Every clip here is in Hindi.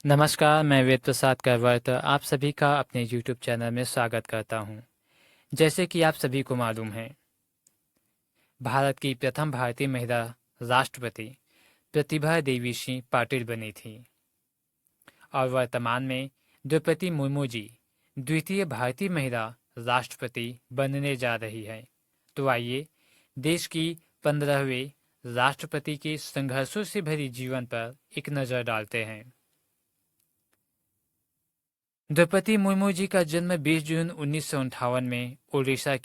नमस्कार, मैं वेद प्रसाद करवर्त आप सभी का अपने YouTube चैनल में स्वागत करता हूं। जैसे कि आप सभी को मालूम है, भारत की प्रथम भारतीय महिला राष्ट्रपति प्रतिभा देवी सिंह पाटिल बनी थी और वर्तमान में द्रौपदी मुर्मू जी द्वितीय भारतीय महिला राष्ट्रपति बनने जा रही है। तो आइए देश की 15वें राष्ट्रपति के संघर्षों से भरी जीवन पर एक नज़र डालते हैं। द्रौपदी मुर्मू जी का जन्म 20 जून 1958 में उड़ीसा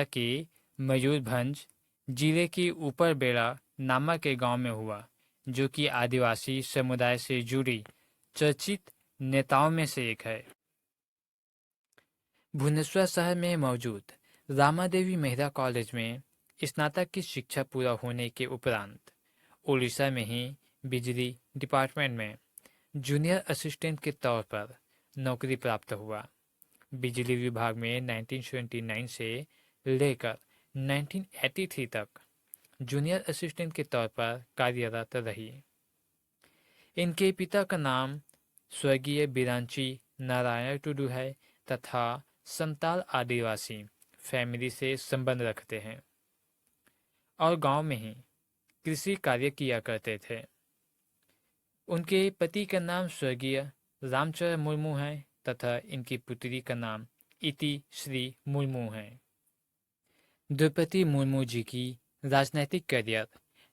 के मयूरभंज जिले के ऊपर बेड़ा नामक के गांव में हुआ, जो कि आदिवासी समुदाय से जुड़ी चर्चित नेताओं में से एक है। भुवनेश्वर शहर में मौजूद रामादेवी महिला कॉलेज में स्नातक की शिक्षा पूरा होने के उपरांत उड़ीसा में ही बिजली डिपार्टमेंट में जूनियर असिस्टेंट के तौर पर नौकरी प्राप्त हुआ। बिजली विभाग में 1979 से लेकर 1983 तक जूनियर असिस्टेंट के तौर पर कार्यरत रही। इनके पिता का नाम स्वर्गीय बिरांची नारायण टुडू है तथा संताल आदिवासी फैमिली से संबंध रखते हैं और गांव में ही कृषि कार्य किया करते थे। उनके पति का नाम स्वर्गीय रामचंद्र मुर्मू है तथा इनकी पुत्री का नाम इति श्री मुर्मू है। द्रौपदी मुर्मू जी की राजनीतिक करियर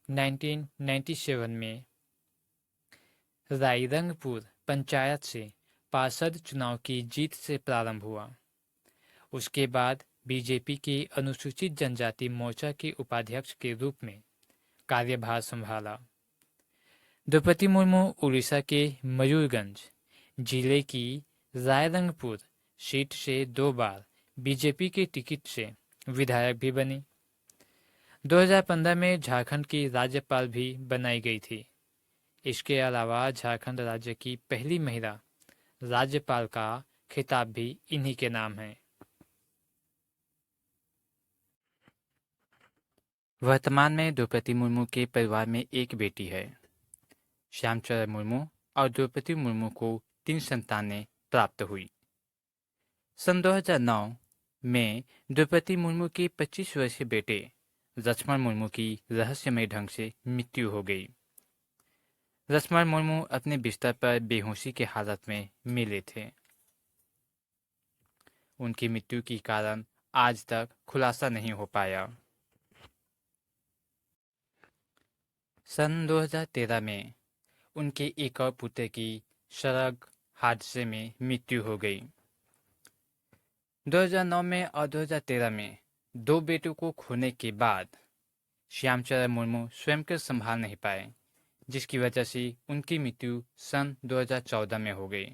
1997 में रायरंगपुर पंचायत से पार्षद चुनाव की जीत से प्रारंभ हुआ। उसके बाद बीजेपी के अनुसूचित जनजाति मोर्चा के उपाध्यक्ष के रूप में कार्यभार संभाला। द्रौपदी मुर्मू उड़ीसा के मयूरगंज जिले की रायरंगपुर सीट से 2 बार बीजेपी के टिकट से विधायक भी बनी। 2015 में झारखंड की राज्यपाल भी बनाई गई थी। इसके अलावा झारखंड राज्य की पहली महिला राज्यपाल का खिताब भी इन्हीं के नाम है। वर्तमान में द्रौपदी मुर्मू के परिवार में एक बेटी है, श्यामचंद्र मुर्मू, और द्रौपदी मुर्मू को 3 संतानें प्राप्त हुई। सन 2009 में द्रौपदी मुर्मू के 25 वर्षीय बेटे लक्ष्मण मुर्मू की रहस्यमय ढंग से मृत्यु हो गई। लक्ष्मण मुर्मू अपने बिस्तर पर बेहोशी के हालत में मिले थे। उनकी मृत्यु के कारण आज तक खुलासा नहीं हो पाया। सन 2013 में उनके एक और पुत्र की सड़क हादसे में मृत्यु हो गई। 2009 में और 2013 में 2 बेटों को खोने के बाद श्यामचंद्र मुर्मू स्वयं को संभाल नहीं पाए, जिसकी वजह से उनकी मृत्यु सन 2014 में हो गई।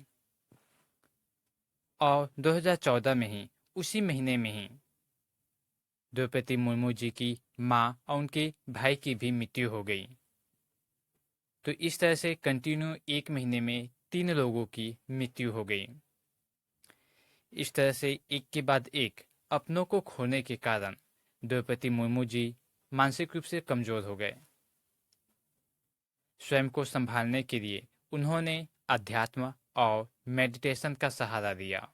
और 2014 में ही उसी महीने में ही द्रौपदी मुर्मू जी की मां और उनके भाई की भी मृत्यु हो गई। तो इस तरह से कंटिन्यू 1 महीने में 3 लोगों की मृत्यु हो गई। इस तरह से एक के बाद एक अपनों को खोने के कारण द्रौपदी मुर्मू जी मानसिक रूप से कमजोर हो गए। स्वयं को संभालने के लिए उन्होंने अध्यात्म और मेडिटेशन का सहारा लिया।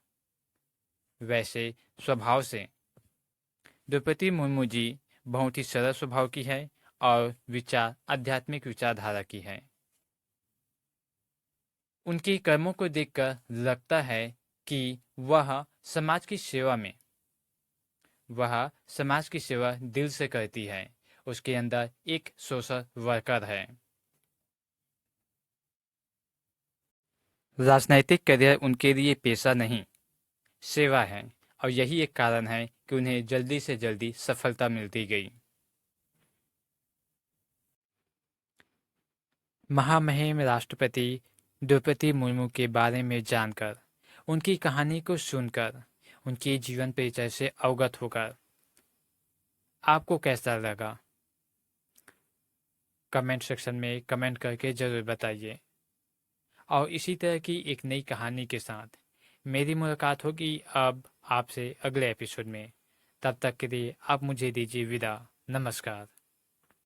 वैसे स्वभाव से द्रौपदी मुर्मू जी बहुत ही सरल स्वभाव की है और विचार आध्यात्मिक विचारधारा की है। उनके कर्मों को देखकर लगता है कि वह समाज की सेवा दिल से करती है। उसके अंदर एक सोशल वर्कर है। राजनैतिक करियर उनके लिए पेशा नहीं, सेवा है, और यही एक कारण है कि उन्हें जल्दी से जल्दी सफलता मिलती गई। महामहिम राष्ट्रपति द्रौपदी मुर्मू के बारे में जानकर, उनकी कहानी को सुनकर, उनके जीवन परिचय से अवगत होकर आपको कैसा लगा? कमेंट सेक्शन में कमेंट करके ज़रूर बताइए। और इसी तरह की एक नई कहानी के साथ मेरी मुलाकात होगी अब आपसे अगले एपिसोड में। तब तक के लिए आप मुझे दीजिए विदा। नमस्कार।